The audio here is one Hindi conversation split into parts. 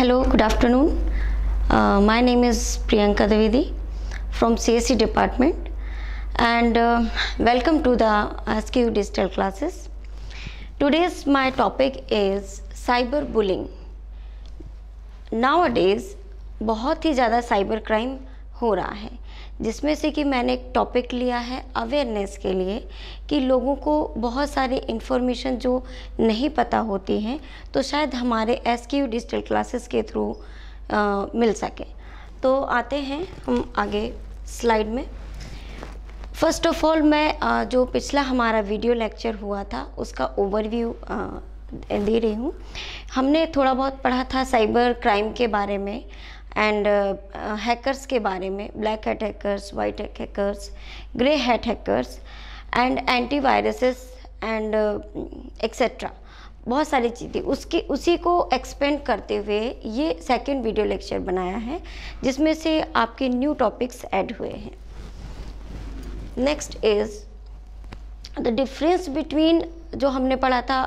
Hello, good afternoon. My name is Priyanka Dwivedi from CSE department and welcome to the ASCII digital classes. Today's my topic is cyberbullying. Nowadays बहुत ही ज़्यादा साइबर क्राइम हो रहा है, जिसमें से कि मैंने एक टॉपिक लिया है अवेयरनेस के लिए कि लोगों को बहुत सारी इन्फॉर्मेशन जो नहीं पता होती हैं तो शायद हमारे ASCII डिजिटल क्लासेस के थ्रू मिल सके। तो आते हैं हम आगे स्लाइड में। फर्स्ट ऑफ ऑल मैं जो पिछला हमारा वीडियो लेक्चर हुआ था उसका ओवरव्यू दे रही हूँ। हमने थोड़ा बहुत पढ़ा था साइबर क्राइम के बारे में एंड हैकर्स के बारे में, black hat hackers, white hat hackers, grey hat hackers and antiviruses and etcetera, बहुत सारी चीज़ें उसी को एक्सपेंड करते हुए ये सेकंड वीडियो लेक्चर बनाया है, जिसमें से आपके न्यू टॉपिक्स ऐड हुए हैं। Next is the difference between जो हमने पढ़ा था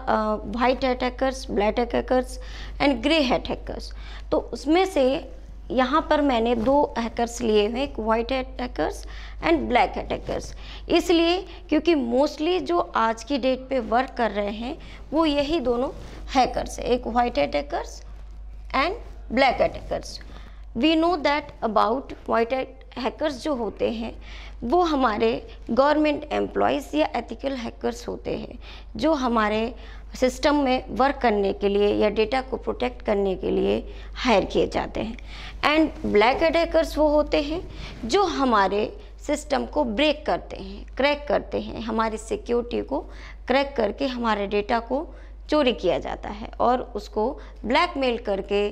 white hat hackers, black hat hackers and grey hat hackers. तो उसमें से यहाँ पर मैंने दो हैकर्स लिए हुए, एक white hat hackers and black hat hackers, इसलिए क्योंकि मोस्टली जो आज की डेट पे वर्क कर रहे हैं वो यही दोनों हैकर्स है, एक white hat hackers and black hat hackers. We know that about white hat hackers जो होते हैं वो हमारे गवर्नमेंट एम्प्लॉयज़ या एथिकल हैकर्स होते हैं, जो हमारे सिस्टम में वर्क करने के लिए या डेटा को प्रोटेक्ट करने के लिए हायर किए जाते हैं। एंड ब्लैक हैट हैकर्स वो होते हैं जो हमारे सिस्टम को ब्रेक करते हैं, क्रैक करते हैं, हमारी सिक्योरिटी को क्रैक करके हमारे डेटा को चोरी किया जाता है और उसको ब्लैकमेल करके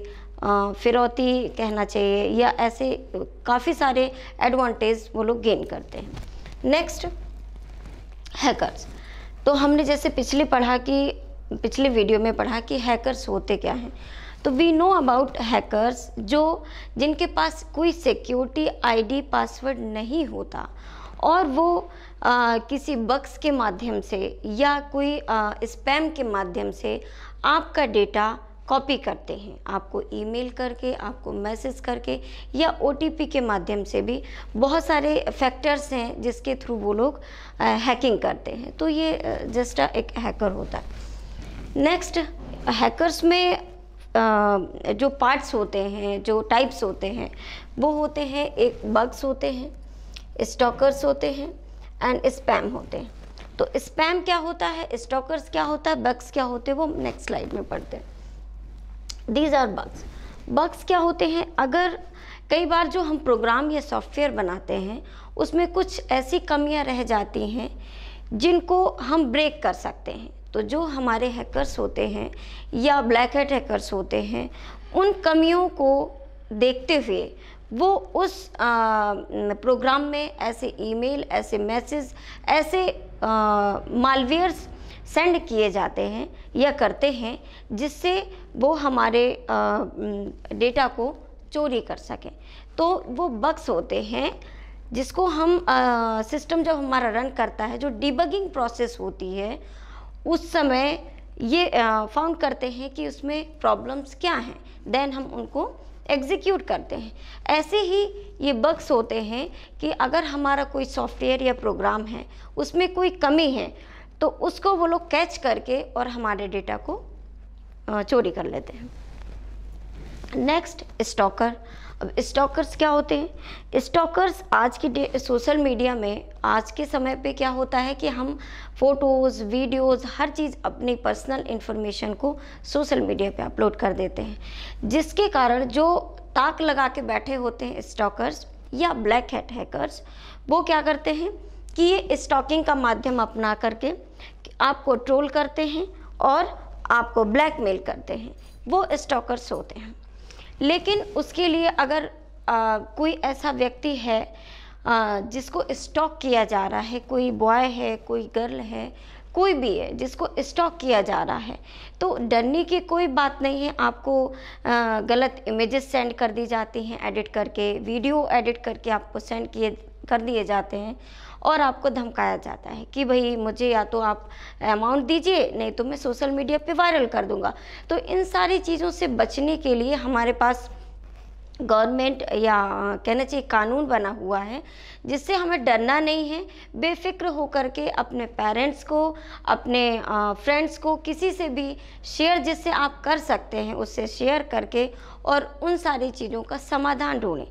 फिरौती कहना चाहिए या ऐसे काफ़ी सारे एडवांटेज वो लोग गेन करते हैं। Next hackers. तो हमने जैसे पिछले वीडियो में पढ़ा कि हैकर्स होते क्या हैं। तो वी नो अबाउट हैकर्स जिनके पास कोई सिक्योरिटी आईडी पासवर्ड नहीं होता और वो किसी बग्स के माध्यम से या कोई स्पैम के माध्यम से आपका डेटा कॉपी करते हैं, आपको ईमेल करके, आपको मैसेज करके या ओटीपी के माध्यम से भी बहुत सारे फैक्टर्स हैं जिसके थ्रू वो लोग हैकिंग करते हैं। तो ये जस्ट एक हैकर होता है। नेक्स्ट, हैकर्स में जो पार्ट्स होते हैं, जो टाइप्स होते हैं वो होते हैं, एक बग्स होते हैं, स्टॉकर्स होते हैं एंड स्पैम होते हैं। तो स्पैम क्या होता है, स्टॉकर्स क्या होता है, बग्स क्या होते हैं, वो नेक्स्ट स्लाइड में पढ़ते हैं। These are bugs. बग्स क्या होते हैं, अगर कई बार जो हम प्रोग्राम या सॉफ्टवेयर बनाते हैं उसमें कुछ ऐसी कमियां रह जाती हैं जिनको हम ब्रेक कर सकते हैं। तो जो हमारे हैकर्स होते हैं या ब्लैक हैट हैकर्स होते हैं, उन कमियों को देखते हुए वो उस प्रोग्राम में ऐसे ईमेल, ऐसे मैसेज, ऐसे मालवेयर्स सेंड किए जाते हैं या करते हैं जिससे वो हमारे डेटा को चोरी कर सकें। तो वो बग्स होते हैं जिसको हम सिस्टम जब हमारा रन करता है, जो डिबगिंग प्रोसेस होती है, उस समय ये फाउंड करते हैं कि उसमें प्रॉब्लम्स क्या हैं, देन हम उनको एग्जीक्यूट करते हैं। ऐसे ही ये बग्स होते हैं कि अगर हमारा कोई सॉफ्टवेयर या प्रोग्राम है उसमें कोई कमी है तो उसको वो लोग कैच करके और हमारे डेटा को चोरी कर लेते हैं। Next, stalker. अब स्टॉकर्स क्या होते हैं? स्टॉकर्स आज की सोशल मीडिया में आज के समय पे क्या होता है कि हम फ़ोटोज़, वीडियोज़, हर चीज़ अपनी पर्सनल इन्फॉर्मेशन को सोशल मीडिया पे अपलोड कर देते हैं, जिसके कारण जो ताक लगा के बैठे होते हैं स्टॉकर्स या ब्लैक हैट हैकर्स, वो क्या करते हैं कि ये स्टॉकिंग का माध्यम अपना करके आपको ट्रोल करते हैं और आपको ब्लैकमेल करते हैं। वो स्टॉकर्स होते हैं। लेकिन उसके लिए अगर कोई ऐसा व्यक्ति है जिसको स्टॉक किया जा रहा है, कोई बॉय है, कोई गर्ल है, कोई भी है जिसको स्टॉक किया जा रहा है, तो डरने की कोई बात नहीं है। आपको गलत इमेजेस सेंड कर दी जाती हैं एडिट करके, वीडियो एडिट करके आपको सेंड किए कर दिए जाते हैं और आपको धमकाया जाता है कि भाई मुझे या तो आप अमाउंट दीजिए, नहीं तो मैं सोशल मीडिया पे वायरल कर दूंगा। तो इन सारी चीज़ों से बचने के लिए हमारे पास गवर्नमेंट या कहना चाहिए कानून बना हुआ है, जिससे हमें डरना नहीं है। बेफिक्र होकर के अपने पेरेंट्स को, अपने फ्रेंड्स को, किसी से भी शेयर जिससे आप कर सकते हैं उससे शेयर करके और उन सारी चीज़ों का समाधान ढूंढें।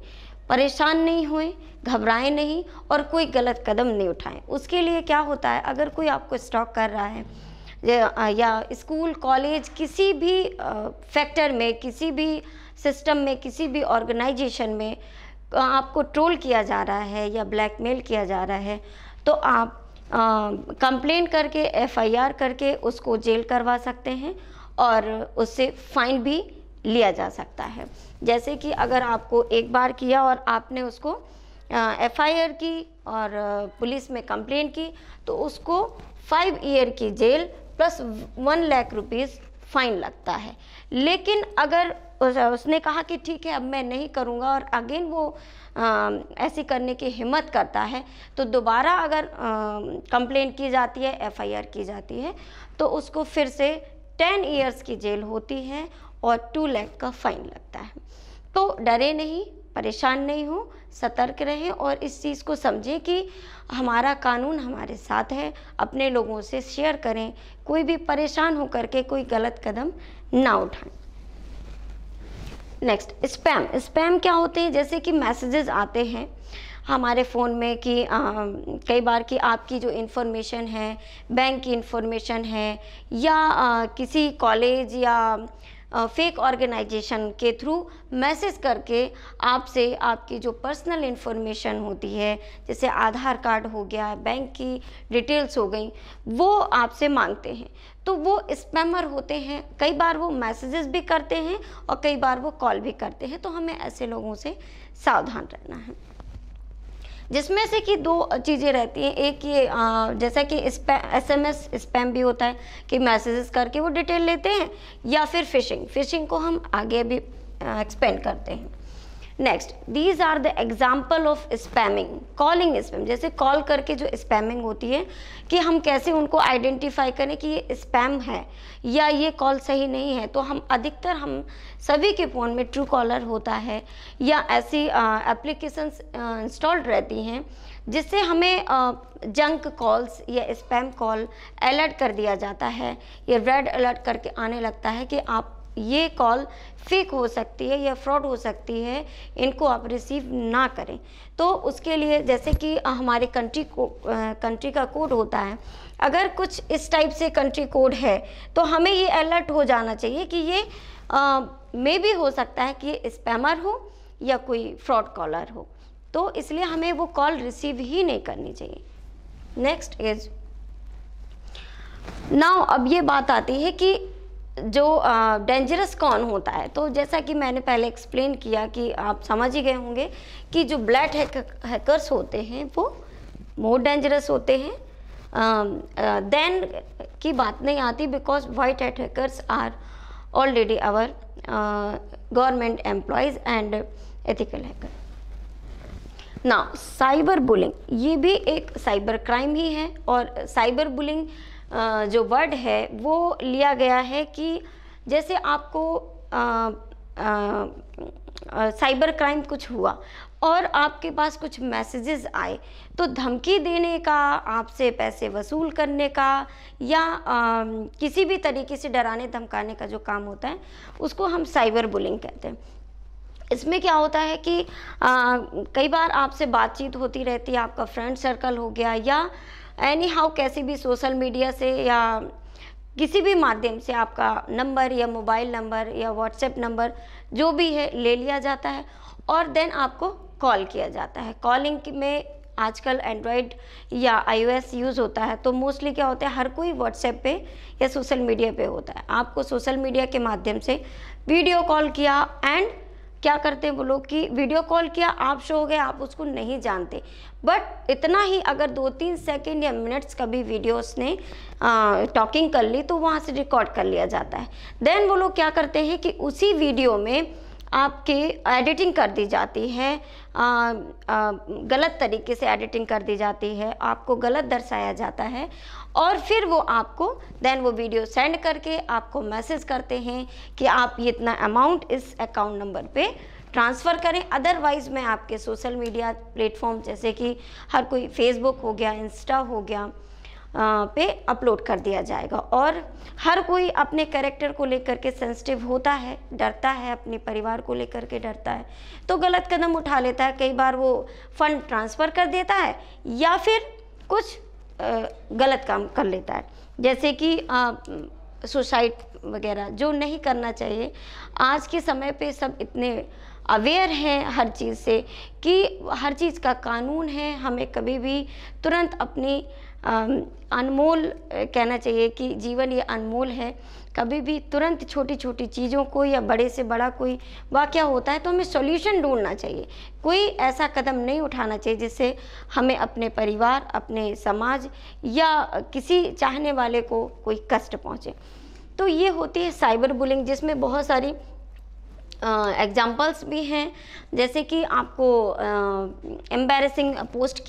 परेशान नहीं हुए, घबराएं नहीं और कोई गलत कदम नहीं उठाएं। उसके लिए क्या होता है, अगर कोई आपको स्टॉक कर रहा है या स्कूल, कॉलेज, किसी भी फैक्टर में, किसी भी सिस्टम में, किसी भी ऑर्गेनाइजेशन में आपको ट्रोल किया जा रहा है या ब्लैकमेल किया जा रहा है, तो आप कंप्लेंट करके, एफआईआर करके उसको जेल करवा सकते हैं और उससे फाइन भी लिया जा सकता है। जैसे कि अगर आपको एक बार किया और आपने उसको एफआईआर की और पुलिस में कंप्लेंट की, तो उसको 5 ईयर की जेल प्लस 1 लाख रुपीज़ फाइन लगता है। लेकिन अगर उसने कहा कि ठीक है अब मैं नहीं करूँगा और अगेन वो ऐसी करने की हिम्मत करता है, तो दोबारा अगर कंप्लेंट की जाती है, एफआईआर की जाती है, तो उसको फिर से 10 ईयर्स की जेल होती है और 2 लाख का फाइन लगता है। तो डरे नहीं, परेशान नहीं हो, सतर्क रहें और इस चीज़ को समझें कि हमारा कानून हमारे साथ है। अपने लोगों से शेयर करें, कोई भी परेशान होकर के कोई गलत कदम ना उठाएं। नेक्स्ट, स्पैम क्या होते हैं? जैसे कि मैसेजेस आते हैं हमारे फ़ोन में कि कई बार कि आपकी जो इन्फॉर्मेशन है, बैंक की इन्फॉर्मेशन है या किसी कॉलेज या फेक ऑर्गेनाइजेशन के थ्रू मैसेज करके आपसे आपकी जो पर्सनल इन्फॉर्मेशन होती है, जैसे आधार कार्ड हो गया, बैंक की डिटेल्स हो गई, वो आपसे मांगते हैं। तो वो स्पैमर होते हैं। कई बार वो मैसेजेस भी करते हैं और कई बार वो कॉल भी करते हैं। तो हमें ऐसे लोगों से सावधान रहना है, जिसमें से कि 2 चीज़ें रहती हैं। एक ये जैसा कि SMS स्पैम भी होता है कि मैसेजेस करके वो डिटेल लेते हैं, या फिर फिशिंग को हम आगे भी एक्सपेंड करते हैं। Next, these are the example of spamming. Calling spam, जैसे कॉल करके जो स्पैमिंग होती है कि हम कैसे उनको आइडेंटिफाई करें कि ये स्पैम है या ये कॉल सही नहीं है। तो हम सभी के फ़ोन में ट्रू कॉलर होता है या ऐसी एप्लीकेशंस इंस्टॉल्ड रहती हैं जिससे हमें जंक कॉल्स या स्पैम कॉल अलर्ट कर दिया जाता है। ये रेड अलर्ट करके आने लगता है कि आप ये कॉल फेक हो सकती है या फ्रॉड हो सकती है, इनको आप रिसीव ना करें। तो उसके लिए जैसे कि हमारे कंट्री का कोड होता है, अगर कुछ इस टाइप से कंट्री कोड है तो हमें ये अलर्ट हो जाना चाहिए कि ये मे भी हो सकता है कि ये स्पैमर हो या कोई फ्रॉड कॉलर हो। तो इसलिए हमें वो कॉल रिसीव ही नहीं करनी चाहिए। नेक्स्ट इज नाउ, अब ये बात आती है कि जो डेंजरस कौन होता है। तो जैसा कि मैंने पहले एक्सप्लेन किया कि आप समझ ही गए होंगे कि जो ब्लैक हैकर्स होते हैं वो मोर डेंजरस होते हैं। देन की बात नहीं आती, because white hat hackers are already our government employees and ethical hacker. Now, cyber bullying, ये भी एक साइबर क्राइम ही है। और साइबर बुलिंग जो वर्ड है वो लिया गया है कि जैसे आपको साइबर क्राइम कुछ हुआ और आपके पास कुछ मैसेजेस आए, तो धमकी देने का, आपसे पैसे वसूल करने का या किसी भी तरीके से डराने धमकाने का जो काम होता है उसको हम साइबर बुलिंग कहते हैं। इसमें क्या होता है कि कई बार आपसे बातचीत होती रहती है, आपका फ्रेंड सर्कल हो गया या एनी हाउ कैसे भी सोशल मीडिया से या किसी भी माध्यम से आपका नंबर या मोबाइल नंबर या व्हाट्सएप नंबर जो भी है ले लिया जाता है और देन आपको कॉल किया जाता है। कॉलिंग में आजकल एंड्रॉयड या iOS यूज़ होता है, तो मोस्टली क्या होता है, हर कोई व्हाट्सएप पे या सोशल मीडिया पे होता है। आपको सोशल मीडिया के माध्यम से वीडियो कॉल किया एंड क्या करते हैं वो लोग कि वीडियो कॉल किया, आप शो हो गए, आप उसको नहीं जानते, बट इतना ही अगर 2-3 सेकेंड या मिनट्स का भी वीडियोस ने टॉकिंग कर ली तो वहाँ से रिकॉर्ड कर लिया जाता है। देन वो लोग क्या करते हैं कि उसी वीडियो में आपके एडिटिंग कर दी जाती है, गलत तरीके से एडिटिंग कर दी जाती है, आपको गलत दर्शाया जाता है और फिर वो आपको देन वो वीडियो सेंड करके आपको मैसेज करते हैं कि आप ये इतना अमाउंट इस अकाउंट नंबर पे ट्रांसफ़र करें। अदरवाइज़ मैं आपके सोशल मीडिया प्लेटफॉर्म जैसे कि हर कोई फेसबुक हो गया, इंस्टा हो गया पे अपलोड कर दिया जाएगा। और हर कोई अपने कैरेक्टर को लेकर के सेंसिटिव होता है, डरता है, अपने परिवार को लेकर के डरता है, तो गलत कदम उठा लेता है। कई बार वो फंड ट्रांसफ़र कर देता है या फिर कुछ गलत काम कर लेता है, जैसे कि सुसाइड वगैरह, जो नहीं करना चाहिए। आज के समय पे सब इतने अवेयर हैं हर चीज़ से कि हर चीज़ का कानून है, हमें कभी भी तुरंत अपनी अनमोल कहना चाहिए कि जीवन ये अनमोल है, कभी भी तुरंत छोटी छोटी चीज़ों को या बड़े से बड़ा कोई वाक़या होता है तो हमें सॉल्यूशन ढूंढना चाहिए। कोई ऐसा कदम नहीं उठाना चाहिए जिससे हमें अपने परिवार, अपने समाज या किसी चाहने वाले को कोई कष्ट पहुँचे। तो ये होती है साइबर बुलिंग, जिसमें बहुत सारी एग्जाम्पल्स भी हैं, जैसे कि आपको एम्बैरेसिंग पोस्ट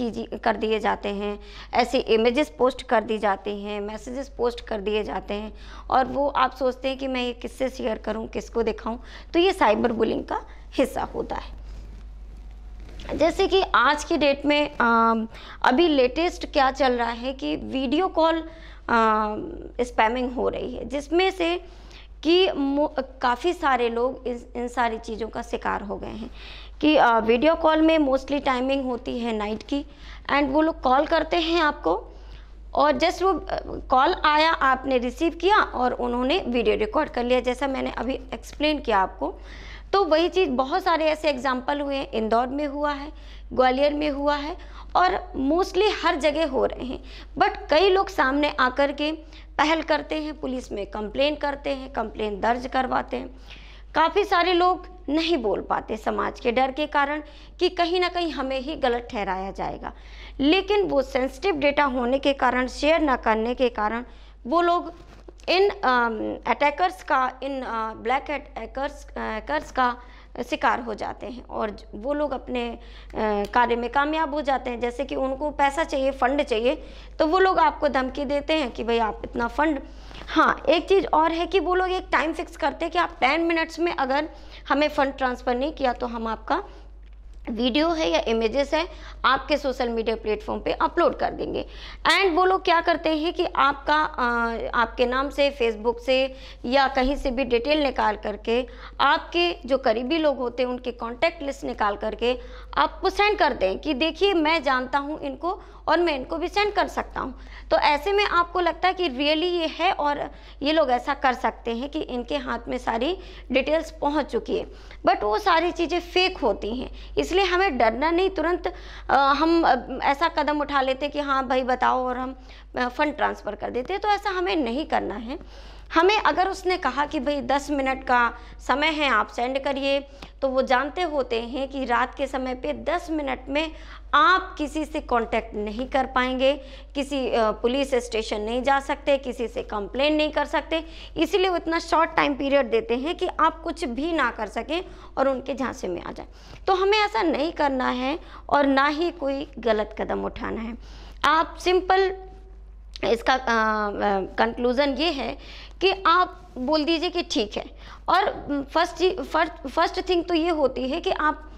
कर दिए जाते हैं, ऐसे इमेजेस पोस्ट कर दी जाती हैं, मैसेजेस पोस्ट कर दिए जाते हैं और वो आप सोचते हैं कि मैं ये किससे शेयर करूं, किसको दिखाऊं। तो ये साइबर बुलिंग का हिस्सा होता है। जैसे कि आज की डेट में अभी लेटेस्ट क्या चल रहा है कि वीडियो कॉल स्पैमिंग हो रही है, जिसमें से कि काफ़ी सारे लोग इन सारी चीज़ों का शिकार हो गए हैं कि वीडियो कॉल में मोस्टली टाइमिंग होती है नाइट की, एंड वो लोग कॉल करते हैं आपको और जस्ट वो कॉल आया, आपने रिसीव किया और उन्होंने वीडियो रिकॉर्ड कर लिया, जैसा मैंने अभी एक्सप्लेन किया आपको। तो वही चीज़ बहुत सारे ऐसे एग्जाम्पल हुए हैं, इंदौर में हुआ है, ग्वालियर में हुआ है और मोस्टली हर जगह हो रहे हैं। बट कई लोग सामने आकर के पहल करते हैं, पुलिस में कंप्लेन करते हैं, कंप्लेन दर्ज करवाते हैं। काफ़ी सारे लोग नहीं बोल पाते समाज के डर के कारण कि कहीं ना कहीं हमें ही गलत ठहराया जाएगा, लेकिन वो सेंसिटिव डेटा होने के कारण, शेयर ना करने के कारण वो लोग इन अटैकर्स का, इन ब्लैक हैकर्स का शिकार हो जाते हैं और वो लोग अपने कार्य में कामयाब हो जाते हैं। जैसे कि उनको पैसा चाहिए, फंड चाहिए, तो वो लोग आपको धमकी देते हैं कि भाई आप इतना फंड। हाँ, एक चीज़ और है कि वो लोग एक टाइम फिक्स करते हैं कि आप 10 मिनट्स में अगर हमें फ़ंड ट्रांसफ़र नहीं किया तो हम आपका वीडियो है या इमेजेस है आपके सोशल मीडिया प्लेटफॉर्म पे अपलोड कर देंगे। एंड वो लोग क्या करते हैं कि आपके नाम से, फेसबुक से या कहीं से भी डिटेल निकाल करके आपके जो करीबी लोग होते हैं उनके कॉन्टैक्ट लिस्ट निकाल करके आपको सेंड करते हैं कि देखिए मैं जानता हूँ इनको और मैं इनको भी सेंड कर सकता हूँ। तो ऐसे में आपको लगता है कि रियली ये है और ये लोग ऐसा कर सकते हैं कि इनके हाथ में सारी डिटेल्स पहुँच चुकी है, बट वो सारी चीज़ें फेक होती हैं। इसलिए हमें डरना नहीं, तुरंत हम ऐसा कदम उठा लेते कि हाँ भाई बताओ और हम फ़ंड ट्रांसफ़र कर देते। तो ऐसा हमें नहीं करना है। हमें अगर उसने कहा कि भाई 10 मिनट का समय है आप सेंड करिए, तो वो जानते होते हैं कि रात के समय पे 10 मिनट में आप किसी से कांटेक्ट नहीं कर पाएंगे, किसी पुलिस स्टेशन नहीं जा सकते, किसी से कंप्लेन नहीं कर सकते। इसीलिए वो इतना शॉर्ट टाइम पीरियड देते हैं कि आप कुछ भी ना कर सकें और उनके झांसे में आ जाए। तो हमें ऐसा नहीं करना है और ना ही कोई गलत कदम उठाना है। आप सिंपल इसका कंक्लूज़न ये है कि आप बोल दीजिए कि ठीक है। और फर्स्ट थिंग तो ये होती है कि आप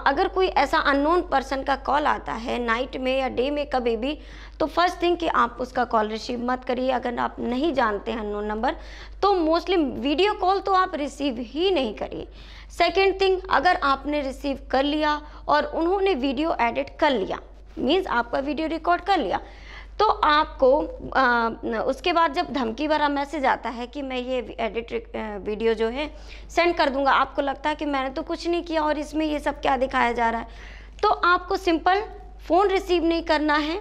अगर कोई ऐसा अननोन पर्सन का कॉल आता है नाइट में या डे में कभी भी, तो फर्स्ट थिंग कि आप उसका कॉल रिसीव मत करिए। अगर आप नहीं जानते हैं अननोन नंबर तो मोस्टली वीडियो कॉल तो आप रिसीव ही नहीं करिए। सेकेंड थिंग, अगर आपने रिसीव कर लिया और उन्होंने वीडियो एडिट कर लिया, मीन्स आपका वीडियो रिकॉर्ड कर लिया, तो आपको उसके बाद जब धमकी भरा मैसेज आता है कि मैं ये एडिट वीडियो जो है सेंड कर दूंगा, आपको लगता है कि मैंने तो कुछ नहीं किया और इसमें ये सब क्या दिखाया जा रहा है, तो आपको सिंपल फ़ोन रिसीव नहीं करना है।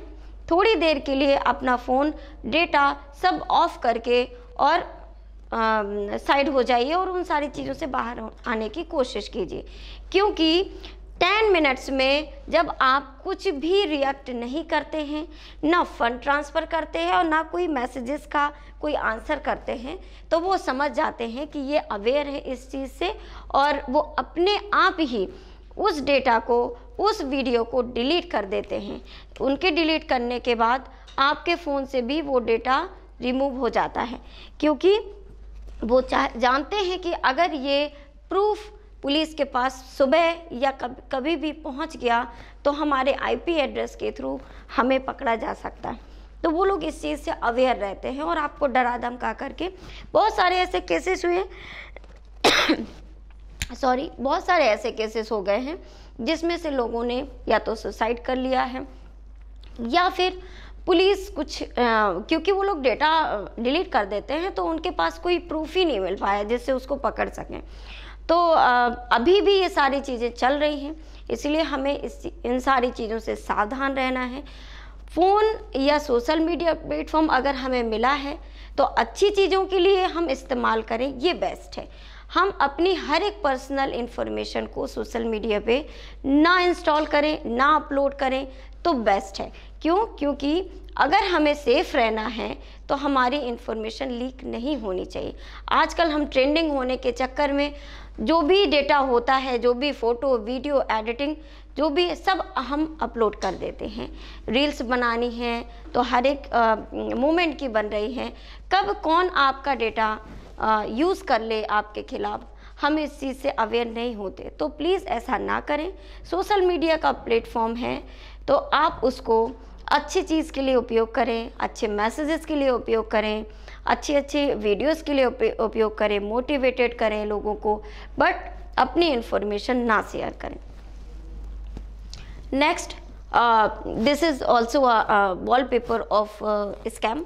थोड़ी देर के लिए अपना फ़ोन, डेटा सब ऑफ करके और साइड हो जाइए और उन सारी चीज़ों से बाहर आने की कोशिश कीजिए, क्योंकि 10 मिनट्स में जब आप कुछ भी रिएक्ट नहीं करते हैं, ना फंड ट्रांसफ़र करते हैं और ना कोई मैसेजेस का कोई आंसर करते हैं, तो वो समझ जाते हैं कि ये अवेयर है इस चीज़ से, और वो अपने आप ही उस डेटा को, उस वीडियो को डिलीट कर देते हैं। उनके डिलीट करने के बाद आपके फ़ोन से भी वो डेटा रिमूव हो जाता है, क्योंकि वो जानते हैं कि अगर ये प्रूफ पुलिस के पास सुबह या कभी भी पहुंच गया तो हमारे आईपी एड्रेस के थ्रू हमें पकड़ा जा सकता है। तो वो लोग इस चीज़ से अवेयर रहते हैं और आपको डरा धमका करके बहुत सारे ऐसे केसेस हुए बहुत सारे ऐसे केसेस हो गए हैं जिसमें से लोगों ने या तो सुसाइड कर लिया है या फिर पुलिस कुछ क्योंकि वो लोग डेटा डिलीट कर देते हैं तो उनके पास कोई प्रूफ ही नहीं मिल पाया जिससे उसको पकड़ सकें। तो अभी भी ये सारी चीज़ें चल रही हैं, इसलिए हमें इन सारी चीज़ों से सावधान रहना है। फ़ोन या सोशल मीडिया प्लेटफॉर्म अगर हमें मिला है तो अच्छी चीज़ों के लिए हम इस्तेमाल करें, ये बेस्ट है। हम अपनी हर एक पर्सनल इन्फॉर्मेशन को सोशल मीडिया पे ना इंस्टॉल करें, ना अपलोड करें तो बेस्ट है। क्यों? क्योंकि अगर हमें सेफ़ रहना है तो हमारी इन्फॉर्मेशन लीक नहीं होनी चाहिए। आजकल हम ट्रेंडिंग होने के चक्कर में जो भी डेटा होता है, जो भी फ़ोटो वीडियो एडिटिंग जो भी सब हम अपलोड कर देते हैं। रील्स बनानी है तो हर एक मोमेंट की बन रही है, कब कौन आपका डेटा यूज़ कर ले आपके खिलाफ, हम इस चीज़ से अवेयर नहीं होते। तो प्लीज़ ऐसा ना करें। सोशल मीडिया का प्लेटफॉर्म है तो आप उसको अच्छी चीज़ के लिए उपयोग करें, अच्छे मैसेजेस के लिए उपयोग करें, अच्छे अच्छे वीडियोस के लिए उपयोग करें, मोटिवेटेड करें लोगों को, बट अपनी इन्फॉर्मेशन ना शेयर करें। Next, this is also wallpaper of scam.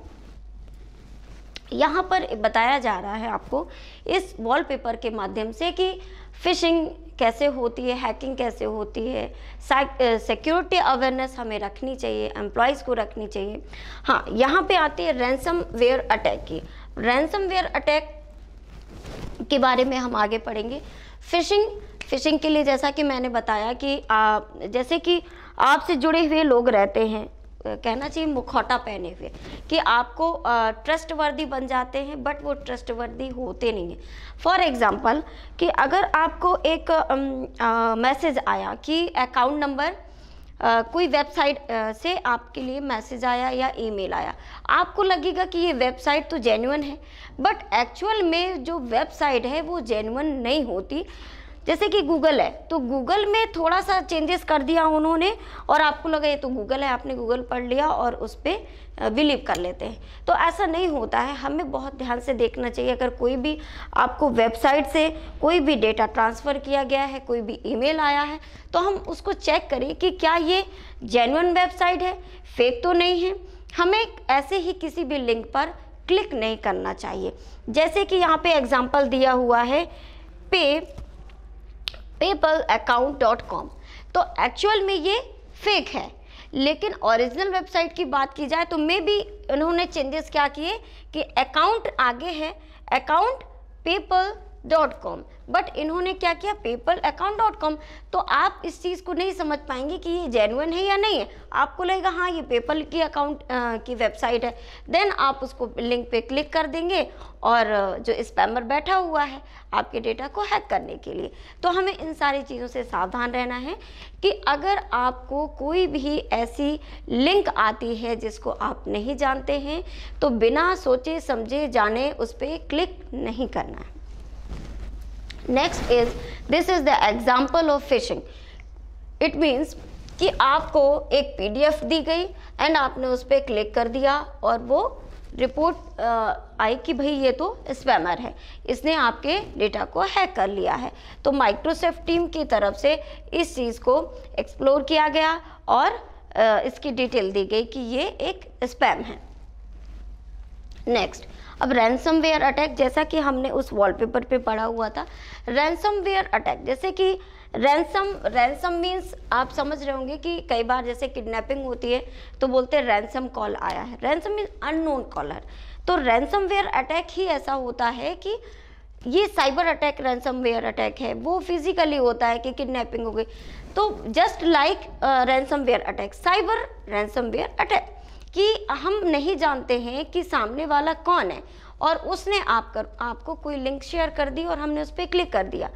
यहाँ पर बताया जा रहा है आपको इस वॉलपेपर के माध्यम से कि फिशिंग कैसे होती है, हैकिंग कैसे होती है, सिक्योरिटी अवेयरनेस हमें रखनी चाहिए, एम्प्लॉयज़ को रखनी चाहिए। हाँ, यहाँ पे आती है रैंसमवेयर अटैक की। रैंसमवेयर अटैक के बारे में हम आगे पढ़ेंगे। फिशिंग के लिए जैसा कि मैंने बताया कि जैसे कि आपसे जुड़े हुए लोग रहते हैं, कहना चाहिए मुखौटा पहने हुए, कि आपको ट्रस्टवर्दी बन जाते हैं बट वो ट्रस्टवर्दी होते नहीं हैं। फॉर एग्ज़ाम्पल कि अगर आपको एक मैसेज आया कि अकाउंट नंबर कोई वेबसाइट से आपके लिए मैसेज आया या ईमेल आया, आपको लगेगा कि ये वेबसाइट तो जेन्युइन है, बट एक्चुअल में जो वेबसाइट है वो जेन्युइन नहीं होती। जैसे कि गूगल है तो गूगल में थोड़ा सा चेंजेस कर दिया उन्होंने और आपको लगा ये तो गूगल है, आपने गूगल पढ़ लिया और उस पर बिलीव कर लेते हैं। तो ऐसा नहीं होता है, हमें बहुत ध्यान से देखना चाहिए। अगर कोई भी आपको वेबसाइट से कोई भी डेटा ट्रांसफ़र किया गया है, कोई भी ईमेल आया है, तो हम उसको चेक करें कि क्या ये जेन्युइन वेबसाइट है, फेक तो नहीं है। हमें ऐसे ही किसी भी लिंक पर क्लिक नहीं करना चाहिए। जैसे कि यहाँ पे एग्जाम्पल दिया हुआ है paypalaccount.com, तो एक्चुअल में ये फेक है, लेकिन ओरिजिनल वेबसाइट की बात की जाए तो मे बी उन्होंने चेंजेस क्या किए कि अकाउंट आगे है अकाउंट paypal.com, बट इन्होंने क्या किया paypalaccount.com। तो आप इस चीज़ को नहीं समझ पाएंगे कि ये जेन्युइन है या नहीं है। आपको लगेगा हाँ ये पेपल की अकाउंट की वेबसाइट है, देन आप उसको लिंक पे क्लिक कर देंगे और जो स्पैमर बैठा हुआ है आपके डेटा को हैक करने के लिए। तो हमें इन सारी चीज़ों से सावधान रहना है कि अगर आपको कोई भी ऐसी लिंक आती है जिसको आप नहीं जानते हैं तो बिना सोचे समझे जाने उस पर क्लिक नहीं करना है। Next is this is the example of fishing. It means कि आपको एक PDF दी गई एंड आपने उस पर क्लिक कर दिया और वो रिपोर्ट आई कि भाई ये तो स्पैमर है, इसने आपके डेटा को हैक कर लिया है। तो माइक्रोसॉफ्ट टीम की तरफ से इस चीज़ को एक्सप्लोर किया गया और इसकी डिटेल दी गई कि ये एक स्पैम है। नेक्स्ट, अब रैंसमवेयर अटैक, जैसा कि हमने उस वॉलपेपर पे पढ़ा हुआ था। रैंसमवेयर अटैक जैसे कि रैंसम मीन्स आप समझ रहे होंगे कि कई बार जैसे किडनैपिंग होती है तो बोलते हैं रैंसम कॉल आया है। Ransom means unknown caller. तो रैंसमवेयर अटैक ही ऐसा होता है कि ये साइबर अटैक रैंसमवेयर अटैक है, वो फिजिकली होता है कि किडनैपिंग हो गई। तो just like ransomware attack, cyber ransomware attack, कि हम नहीं जानते हैं कि सामने वाला कौन है और उसने आपको कोई लिंक शेयर कर दी और हमने उस पर क्लिक कर दिया।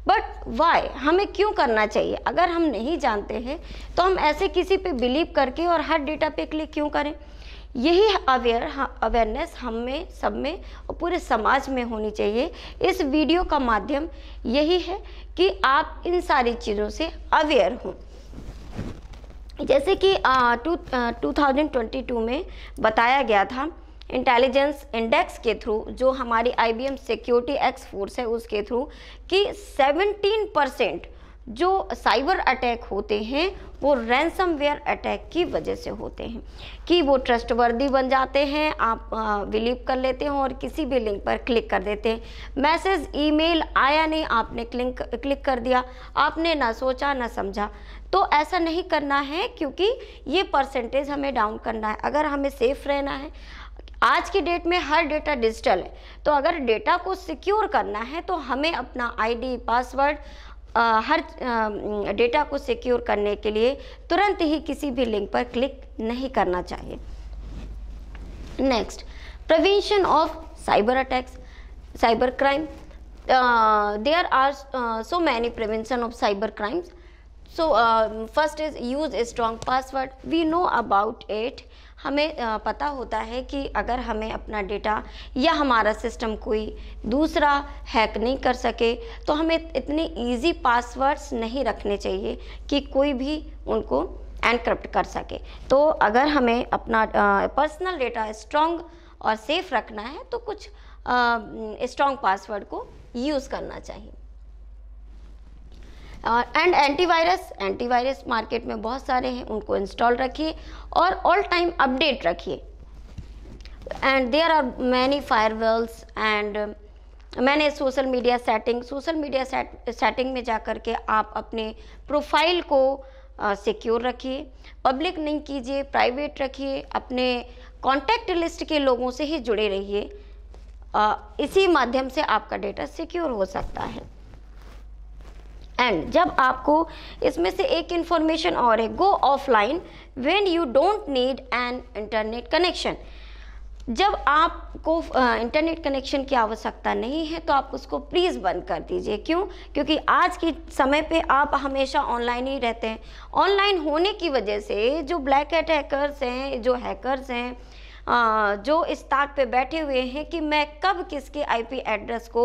बट वाई, हमें क्यों करना चाहिए? अगर हम नहीं जानते हैं तो हम ऐसे किसी पे बिलीव करके और हर डेटा पे क्लिक क्यों करें? यही अवेयरनेस हम में, सब में और पूरे समाज में होनी चाहिए। इस वीडियो का माध्यम यही है कि आप इन सारी चीज़ों से अवेयर हों। जैसे कि 2022 में बताया गया था इंटेलिजेंस इंडेक्स के थ्रू, जो हमारी IBM सिक्योरिटी एक्स फोर्स है उसके थ्रू, कि 17% जो साइबर अटैक होते हैं वो रैंसमवेयर अटैक की वजह से होते हैं, कि वो ट्रस्टवर्दी बन जाते हैं, आप बिलीव कर लेते हैं और किसी भी लिंक पर क्लिक कर देते हैं। मैसेज, ईमेल आया नहीं, आपने क्लिक कर दिया, आपने ना सोचा ना समझा। तो ऐसा नहीं करना है, क्योंकि ये परसेंटेज हमें डाउन करना है। अगर हमें सेफ रहना है, आज की डेट में हर डेटा डिजिटल है, तो अगर डेटा को सिक्योर करना है तो हमें अपना ID, पासवर्ड, हर डेटा को सिक्योर करने के लिए तुरंत ही किसी भी लिंक पर क्लिक नहीं करना चाहिए। Next, prevention of cyber attacks, cyber crime. There are so many prevention of cyber crimes. So first is use a strong password. We know about it. हमें पता होता है कि अगर हमें अपना डेटा या हमारा सिस्टम कोई दूसरा हैक नहीं कर सके तो हमें इतने इजी पासवर्ड्स नहीं रखने चाहिए कि कोई भी उनको एनक्रिप्ट कर सके। तो अगर हमें अपना पर्सनल डेटा स्ट्रॉन्ग और सेफ रखना है तो कुछ स्ट्रॉन्ग पासवर्ड को यूज़ करना चाहिए। एंड एंटीवायरस मार्केट में बहुत सारे हैं, उनको इंस्टॉल रखिए और ऑल टाइम अपडेट रखिए। And there are many firewalls and मैंने सोशल मीडिया सेटिंग में जा कर के आप अपने प्रोफाइल को सिक्योर रखिए, पब्लिक नहीं कीजिए, प्राइवेट रखिए, अपने कॉन्टैक्ट लिस्ट के लोगों से ही जुड़े रहिए। इसी माध्यम से आपका डेटा सिक्योर हो सकता है। एंड जब आपको इसमें से एक इंफॉर्मेशन और है, गो offline when you don't need an internet connection. जब आपको इंटरनेट कनेक्शन की आवश्यकता नहीं है तो आप उसको प्लीज़ बंद कर दीजिए। क्यों? क्योंकि आज के समय पे आप हमेशा ऑनलाइन ही रहते हैं। ऑनलाइन होने की वजह से जो ब्लैक हैट हैकर्स हैं, जो हैकर्स हैं, जो इस ताक पे बैठे हुए हैं कि मैं कब किसके IP एड्रेस को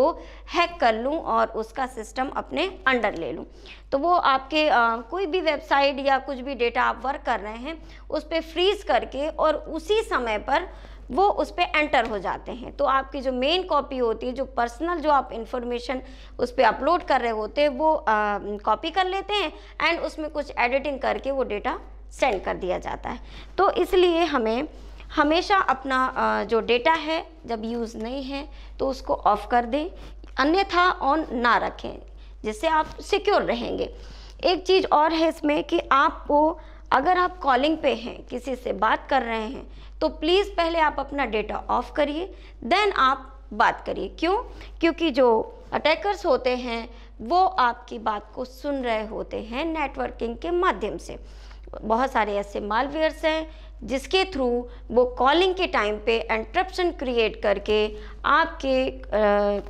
हैक कर लूं और उसका सिस्टम अपने अंडर ले लूं, तो वो आपके कोई भी वेबसाइट या कुछ भी डेटा आप वर्क कर रहे हैं उस पर फ्रीज करके और उसी समय पर वो उस पर एंटर हो जाते हैं। तो आपकी जो मेन कॉपी होती है, जो पर्सनल जो आप इंफॉर्मेशन उस पर अपलोड कर रहे होते हैं, वो कॉपी कर लेते हैं एंड उसमें कुछ एडिटिंग करके वो डेटा सेंड कर दिया जाता है। तो इसलिए हमें हमेशा अपना जो डेटा है जब यूज़ नहीं है तो उसको ऑफ कर दें, अन्यथा ऑन ना रखें, जिससे आप सिक्योर रहेंगे। एक चीज़ और है इसमें कि आपको, अगर आप कॉलिंग पे हैं, किसी से बात कर रहे हैं, तो प्लीज़ पहले आप अपना डेटा ऑफ करिए, देन आप बात करिए। क्यों? क्योंकि जो अटैकर्स होते हैं वो आपकी बात को सुन रहे होते हैं नेटवर्किंग के माध्यम से। बहुत सारे ऐसे मालवेयर्स हैं जिसके थ्रू वो कॉलिंग के टाइम पे इंटरप्शन क्रिएट करके आपके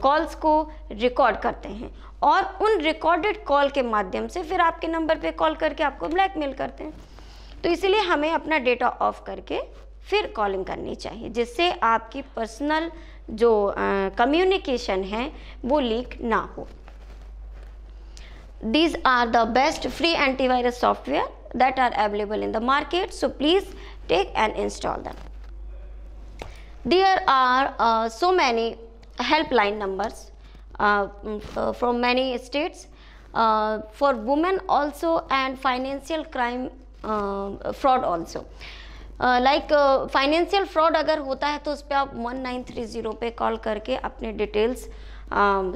कॉल्स को रिकॉर्ड करते हैं और उन रिकॉर्डेड कॉल के माध्यम से फिर आपके नंबर पे कॉल करके आपको ब्लैकमेल करते हैं। तो इसलिए हमें अपना डेटा ऑफ करके फिर कॉलिंग करनी चाहिए, जिससे आपकी पर्सनल जो कम्युनिकेशन है वो लीक ना हो। These are the best free antivirus software that are available in the market, so please take and install them. There are so many helpline numbers from many states for women also and financial crime fraud also. Like financial fraud अगर होता है तो उस पर आप 1930 पे कॉल करके अपने डिटेल्स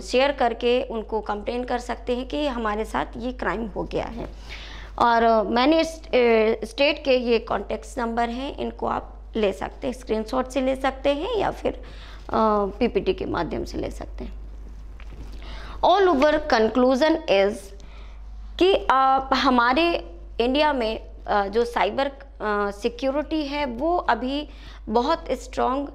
शेयर करके उनको कंप्लेन कर सकते हैं कि हमारे साथ ये क्राइम हो गया है। और मैंने स्टेट के ये कॉन्टेक्ट नंबर हैं, इनको आप ले सकते हैं, स्क्रीनशॉट से ले सकते हैं या फिर PPT के माध्यम से ले सकते हैं। ऑल ओवर कंक्लूजन इज कि हमारे इंडिया में जो साइबर सिक्योरिटी है वो अभी बहुत स्ट्रॉन्ग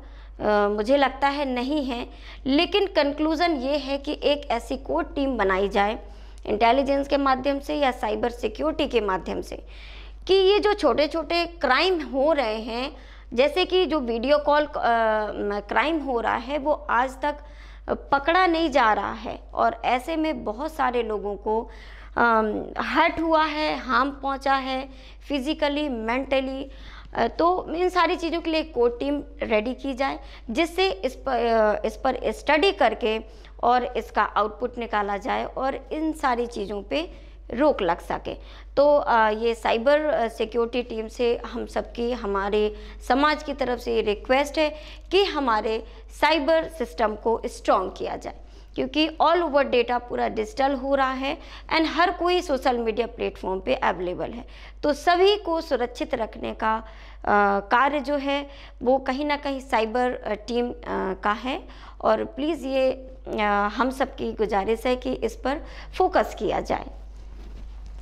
मुझे लगता है नहीं है, लेकिन कंक्लूज़न ये है कि एक ऐसी कोर टीम बनाई जाए इंटेलिजेंस के माध्यम से या साइबर सिक्योरिटी के माध्यम से कि ये जो छोटे छोटे क्राइम हो रहे हैं, जैसे कि जो वीडियो कॉल क्राइम हो रहा है, वो आज तक पकड़ा नहीं जा रहा है और ऐसे में बहुत सारे लोगों को हर्ट हुआ है, हार्म पहुंचा है फिजिकली, मेंटली। तो इन सारी चीज़ों के लिए कोर टीम रेडी की जाए, जिससे इस पर स्टडी करके और इसका आउटपुट निकाला जाए और इन सारी चीज़ों पे रोक लग सके। तो ये साइबर सिक्योरिटी टीम से हम सबकी, हमारे समाज की तरफ से ये रिक्वेस्ट है कि हमारे साइबर सिस्टम को स्ट्रॉन्ग किया जाए, क्योंकि ऑल ओवर डेटा पूरा डिजिटल हो रहा है एंड हर कोई सोशल मीडिया प्लेटफॉर्म पे अवेलेबल है। तो सभी को सुरक्षित रखने का कार्य जो है वो कहीं ना कहीं साइबर टीम का है और प्लीज़ ये हम सबकी गुजारिश है कि इस पर फोकस किया जाए,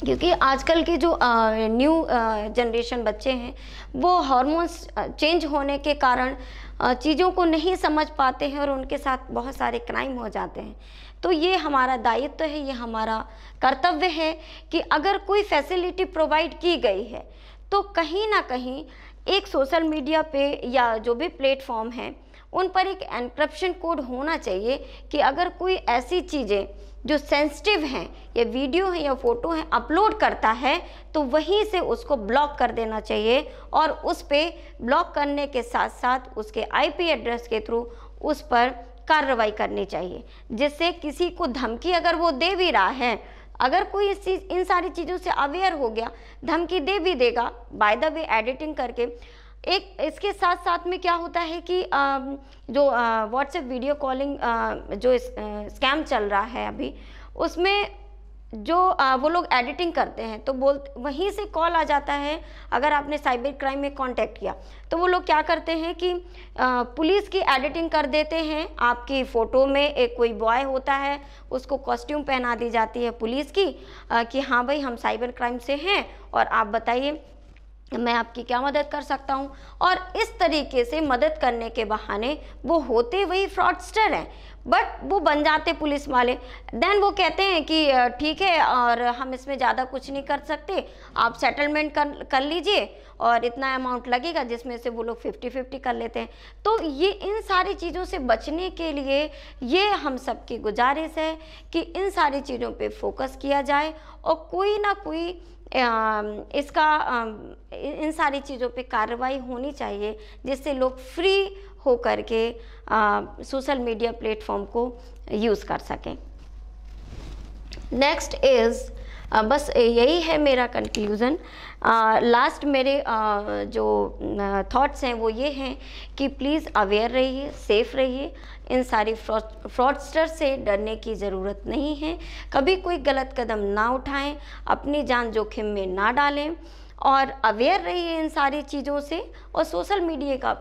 क्योंकि आजकल के जो न्यू जनरेशन बच्चे हैं वो हार्मोन्स चेंज होने के कारण चीज़ों को नहीं समझ पाते हैं और उनके साथ बहुत सारे क्राइम हो जाते हैं। तो ये हमारा दायित्व है, ये हमारा कर्तव्य है कि अगर कोई फैसिलिटी प्रोवाइड की गई है तो कहीं ना कहीं एक सोशल मीडिया पे या जो भी प्लेटफॉर्म है उन पर एक एन्क्रिप्शन कोड होना चाहिए कि अगर कोई ऐसी चीज़ें जो सेंसिटिव हैं या वीडियो है या फ़ोटो है अपलोड करता है तो वहीं से उसको ब्लॉक कर देना चाहिए और उस पर ब्लॉक करने के साथ साथ उसके आईपी एड्रेस के थ्रू उस पर कार्रवाई करनी चाहिए, जिससे किसी को धमकी अगर वो दे भी रहा है, अगर कोई इन सारी चीज़ों से अवेयर हो गया, धमकी दे भी देगा बाय द वे एडिटिंग करके। एक इसके साथ साथ में क्या होता है कि जो व्हाट्सएप वीडियो कॉलिंग जो स्कैम चल रहा है अभी, उसमें जो वो लोग एडिटिंग करते हैं तो वहीं से कॉल आ जाता है। अगर आपने साइबर क्राइम में कांटेक्ट किया तो वो लोग क्या करते हैं कि पुलिस की एडिटिंग कर देते हैं। आपकी फ़ोटो में एक कोई बॉय होता है, उसको कॉस्ट्यूम पहना दी जाती है पुलिस की कि हाँ भाई हम साइबर क्राइम से हैं और आप बताइए मैं आपकी क्या मदद कर सकता हूँ। और इस तरीके से मदद करने के बहाने वो होते वही फ्रॉडस्टर हैं, बट वो बन जाते पुलिस वाले। देन वो कहते हैं कि ठीक है और हम इसमें ज़्यादा कुछ नहीं कर सकते, आप सेटलमेंट कर लीजिए और इतना अमाउंट लगेगा, जिसमें से वो लोग 50-50 कर लेते हैं। तो ये इन सारी चीज़ों से बचने के लिए ये हम सबकी गुजारिश है कि इन सारी चीज़ों पे फोकस किया जाए और कोई ना कोई इन सारी चीज़ों पे कार्रवाई होनी चाहिए, जिससे लोग फ्री हो करके सोशल मीडिया प्लेटफॉर्म को यूज़ कर सकें। नेक्स्ट इज़ बस यही है मेरा कंक्लूज़न। लास्ट मेरे जो थॉट्स हैं वो ये हैं कि प्लीज़ अवेयर रहिए, सेफ़ रहिए। इन सारी फ्रॉडस्टर से डरने की ज़रूरत नहीं है। कभी कोई गलत कदम ना उठाएं, अपनी जान जोखिम में ना डालें और अवेयर रहिए इन सारी चीज़ों से। और सोशल मीडिया का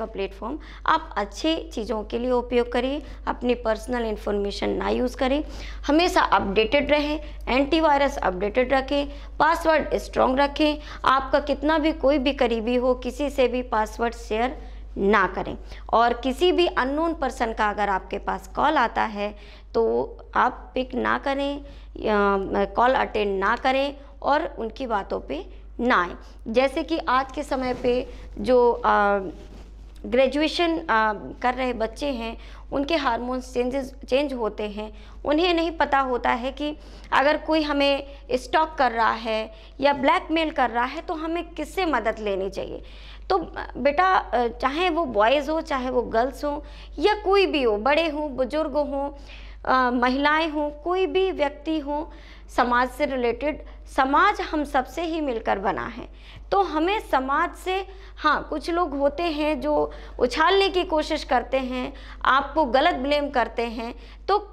प्लेटफॉर्म आप अच्छे चीज़ों के लिए उपयोग करिए, अपनी पर्सनल इन्फॉर्मेशन ना यूज़ करें, हमेशा अपडेटेड रहें, एंटीवायरस अपडेटेड रखें, पासवर्ड स्ट्रॉन्ग रखें। आपका कितना भी कोई भी करीबी हो, किसी से भी पासवर्ड शेयर ना करें। और किसी भी अननोन पर्सन का अगर आपके पास कॉल आता है तो आप पिक ना करें, कॉल अटेंड ना करें और उनकी बातों पे ना आए। जैसे कि आज के समय पे जो ग्रेजुएशन कर रहे बच्चे हैं उनके हार्मोन्स चेंज होते हैं, उन्हें नहीं पता होता है कि अगर कोई हमें स्टॉक कर रहा है या ब्लैकमेल कर रहा है तो हमें किससे मदद लेनी चाहिए। तो बेटा चाहे वो बॉयज़ हो, चाहे वो गर्ल्स हो या कोई भी हो, बड़े हों, बुजुर्ग हों, महिलाएं हों, कोई भी व्यक्ति हो, समाज से रिलेटेड, समाज हम सबसे ही मिलकर बना है। तो हमें समाज से, हाँ कुछ लोग होते हैं जो उछालने की कोशिश करते हैं, आपको गलत ब्लेम करते हैं, तो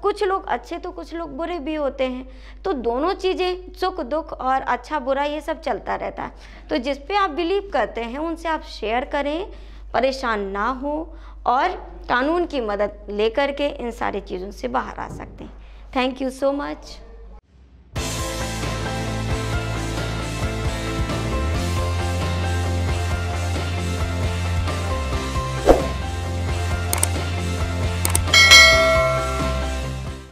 कुछ लोग अच्छे तो कुछ लोग बुरे भी होते हैं। तो दोनों चीज़ें, सुख दुख और अच्छा बुरा ये सब चलता रहता है। तो जिस पे आप बिलीव करते हैं उनसे आप शेयर करें, परेशान ना हो और कानून की मदद लेकर के इन सारी चीज़ों से बाहर आ सकते हैं। Thank you so much.